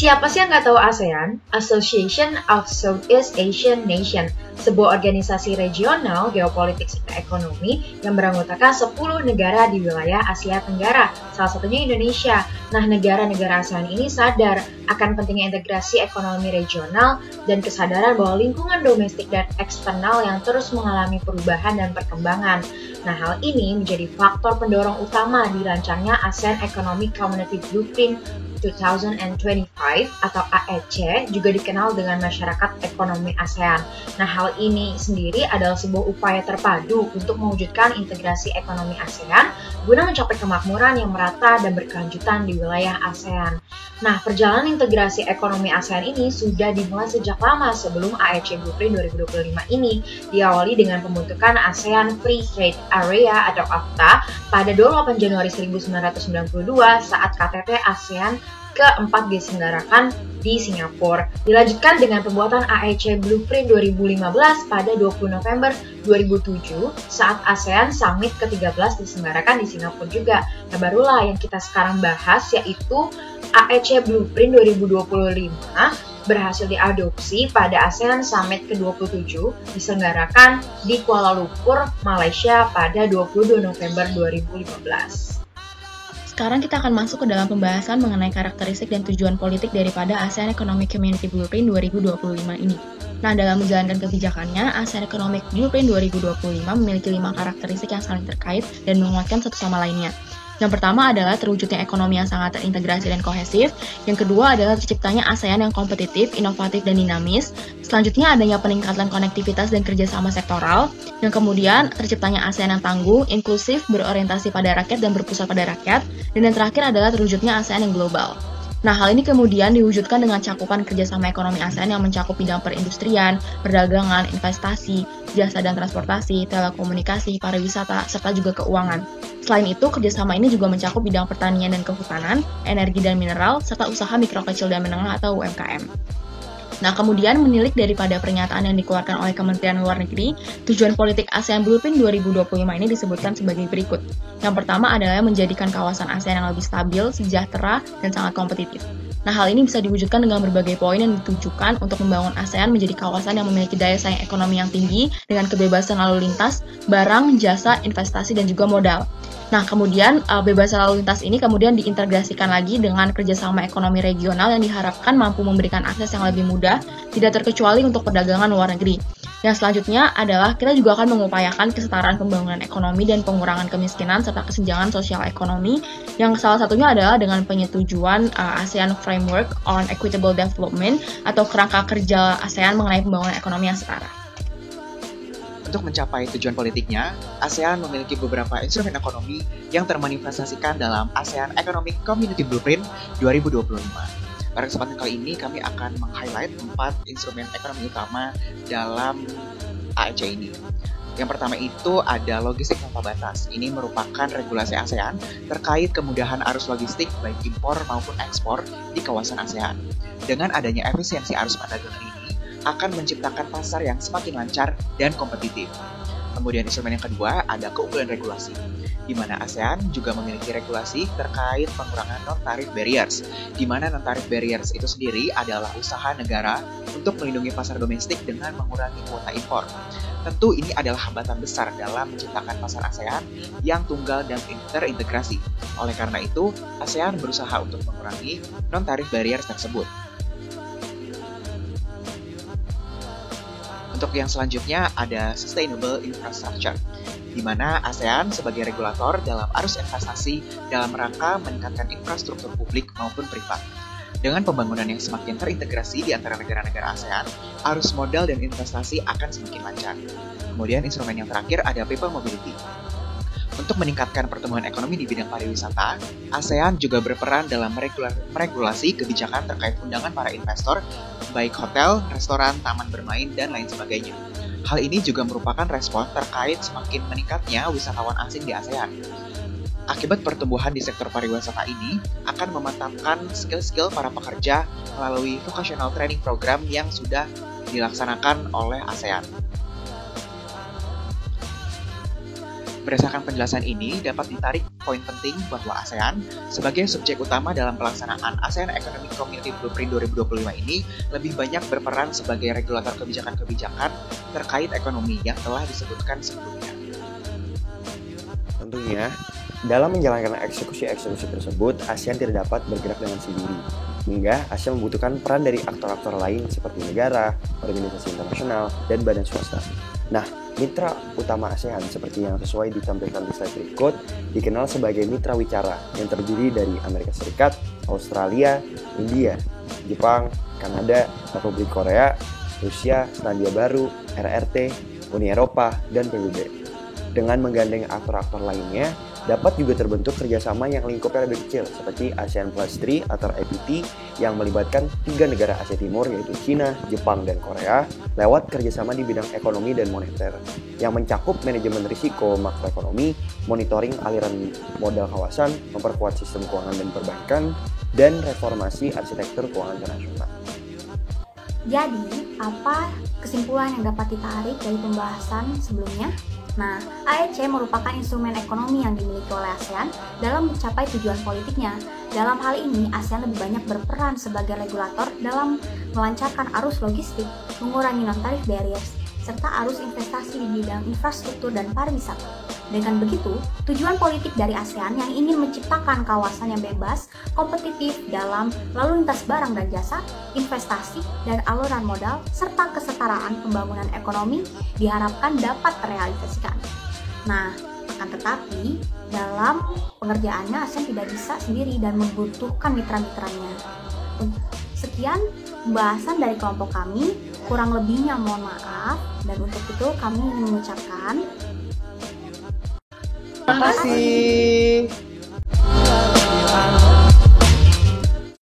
Siapa sih yang nggak tahu ASEAN? Association of Southeast Asian Nation, sebuah organisasi regional geopolitik serta ekonomi yang beranggotakan 10 negara di wilayah Asia Tenggara, salah satunya Indonesia. Nah, negara-negara ASEAN ini sadar akan pentingnya integrasi ekonomi regional dan kesadaran bahwa lingkungan domestik dan eksternal yang terus mengalami perubahan dan perkembangan. Nah, hal ini menjadi faktor pendorong utama dirancangnya ASEAN Economic Community Blueprint 2025 atau AEC, juga dikenal dengan Masyarakat Ekonomi ASEAN. Nah, hal ini sendiri adalah sebuah upaya terpadu untuk mewujudkan integrasi ekonomi ASEAN guna mencapai kemakmuran yang merata dan berkelanjutan di wilayah ASEAN. Nah, perjalanan integrasi ekonomi ASEAN ini sudah dimulai sejak lama sebelum AEC Blueprint 2025 ini diawali dengan pembentukan ASEAN Free Trade Area atau AFTA pada 28 Januari 1992 saat KTT ASEAN keempat diselenggarakan di Singapura. Dilanjutkan dengan pembuatan AEC Blueprint 2015 pada 20 November 2007 saat ASEAN Summit ke-13 diselenggarakan di Singapura juga. Nah, barulah yang kita sekarang bahas yaitu AEC Blueprint 2025 berhasil diadopsi pada ASEAN Summit ke-27 diselenggarakan di Kuala Lumpur, Malaysia pada 22 November 2015. Sekarang kita akan masuk ke dalam pembahasan mengenai karakteristik dan tujuan politik daripada ASEAN Economic Community Blueprint 2025 ini. Nah, dalam menjalankan kebijakannya, ASEAN Economic Blueprint 2025 memiliki 5 karakteristik yang saling terkait dan menguatkan satu sama lainnya. Yang pertama adalah terwujudnya ekonomi yang sangat terintegrasi dan kohesif. Yang kedua adalah terciptanya ASEAN yang kompetitif, inovatif, dan dinamis. Selanjutnya adanya peningkatan konektivitas dan kerjasama sektoral. Yang kemudian terciptanya ASEAN yang tangguh, inklusif, berorientasi pada rakyat dan berpusat pada rakyat. Dan yang terakhir adalah terwujudnya ASEAN yang global. Nah, hal ini kemudian diwujudkan dengan cakupan kerjasama ekonomi ASEAN yang mencakup bidang perindustrian, perdagangan, investasi, jasa dan transportasi, telekomunikasi, pariwisata, serta juga keuangan. Selain itu, kerjasama ini juga mencakup bidang pertanian dan kehutanan, energi dan mineral, serta usaha mikro kecil dan menengah atau UMKM. Nah, kemudian menilik daripada pernyataan yang dikeluarkan oleh Kementerian Luar Negeri, tujuan politik ASEAN Blueprint 2025 ini disebutkan sebagai berikut. Yang pertama adalah menjadikan kawasan ASEAN yang lebih stabil, sejahtera, dan sangat kompetitif. Nah, hal ini bisa diwujudkan dengan berbagai poin yang ditujukan untuk membangun ASEAN menjadi kawasan yang memiliki daya saing ekonomi yang tinggi dengan kebebasan lalu lintas, barang, jasa, investasi, dan juga modal. Nah, kemudian bebasan lalu lintas ini kemudian diintegrasikan lagi dengan kerjasama ekonomi regional yang diharapkan mampu memberikan akses yang lebih mudah, tidak terkecuali untuk perdagangan luar negeri. Yang selanjutnya adalah kita juga akan mengupayakan kesetaraan pembangunan ekonomi dan pengurangan kemiskinan serta kesenjangan sosial ekonomi, yang salah satunya adalah dengan penyetujuan ASEAN Framework on Equitable Development atau kerangka kerja ASEAN mengenai pembangunan ekonomi yang setara. Untuk mencapai tujuan politiknya, ASEAN memiliki beberapa instrumen ekonomi yang termanifestasikan dalam ASEAN Economic Community Blueprint 2025. Pada kesempatan kali ini, kami akan meng-highlight 4 instrumen ekonomi utama dalam AEC ini. Yang pertama itu ada logistik tanpa batas. Ini merupakan regulasi ASEAN terkait kemudahan arus logistik baik impor maupun ekspor di kawasan ASEAN. Dengan adanya efisiensi arus perdagangan ini, akan menciptakan pasar yang semakin lancar dan kompetitif. Kemudian instrumen yang kedua ada keunggulan regulasi, di mana ASEAN juga memiliki regulasi terkait pengurangan non-tarif barriers, di mana non-tarif barriers itu sendiri adalah usaha negara untuk melindungi pasar domestik dengan mengurangi kuota impor. Tentu ini adalah hambatan besar dalam menciptakan pasar ASEAN yang tunggal dan terintegrasi. Oleh karena itu, ASEAN berusaha untuk mengurangi non-tarif barriers tersebut. Untuk yang selanjutnya ada Sustainable Infrastructure, di mana ASEAN sebagai regulator dalam arus investasi dalam rangka meningkatkan infrastruktur publik maupun privat. Dengan pembangunan yang semakin terintegrasi di antara negara-negara ASEAN, arus modal dan investasi akan semakin lancar. Kemudian instrumen yang terakhir ada People Mobility. Untuk meningkatkan pertumbuhan ekonomi di bidang pariwisata, ASEAN juga berperan dalam meregulasi kebijakan terkait undangan para investor, baik hotel, restoran, taman bermain, dan lain sebagainya. Hal ini juga merupakan respon terkait semakin meningkatnya wisatawan asing di ASEAN. Akibat pertumbuhan di sektor pariwisata ini akan memantapkan skill-skill para pekerja melalui vocational training program yang sudah dilaksanakan oleh ASEAN. Berdasarkan penjelasan ini, dapat ditarik poin penting bahwa ASEAN sebagai subjek utama dalam pelaksanaan ASEAN Economic Community Blueprint 2025 ini lebih banyak berperan sebagai regulator kebijakan-kebijakan terkait ekonomi yang telah disebutkan sebelumnya. Tentunya, dalam menjalankan eksekusi-eksekusi tersebut, ASEAN tidak dapat bergerak dengan sendiri. Hingga ASEAN membutuhkan peran dari aktor-aktor lain seperti negara, organisasi internasional, dan badan swasta. Nah, mitra utama ASEAN seperti yang sesuai ditampilkan di slide berikut dikenal sebagai mitra wicara yang terdiri dari Amerika Serikat, Australia, India, Jepang, Kanada, Republik Korea, Rusia, Selandia Baru, RRT, Uni Eropa, dan PBB. Dengan menggandeng aktor-aktor lainnya, dapat juga terbentuk kerjasama yang lingkupnya lebih kecil seperti ASEAN Plus 3 atau APT yang melibatkan 3 negara Asia Timur yaitu Cina, Jepang, dan Korea lewat kerjasama di bidang ekonomi dan moneter yang mencakup manajemen risiko makroekonomi, monitoring aliran modal kawasan, memperkuat sistem keuangan dan perbankan, dan reformasi arsitektur keuangan internasional. Jadi, apa kesimpulan yang dapat ditarik dari pembahasan sebelumnya? Nah, AEC merupakan instrumen ekonomi yang dimiliki oleh ASEAN dalam mencapai tujuan politiknya. Dalam hal ini, ASEAN lebih banyak berperan sebagai regulator dalam melancarkan arus logistik, mengurangi non-tarif barriers, serta arus investasi di bidang infrastruktur dan pariwisata. Dengan begitu, tujuan politik dari ASEAN yang ingin menciptakan kawasan yang bebas, kompetitif dalam lalu lintas barang dan jasa, investasi, dan aluran modal, serta kesetaraan pembangunan ekonomi diharapkan dapat terrealisasikan. Nah, akan tetapi, dalam pengerjaannya ASEAN tidak bisa sendiri dan membutuhkan mitra-mitranya. Sekian pembahasan dari kelompok kami, kurang lebihnya mohon maaf, dan untuk itu kami ingin mengucapkan Terima kasih.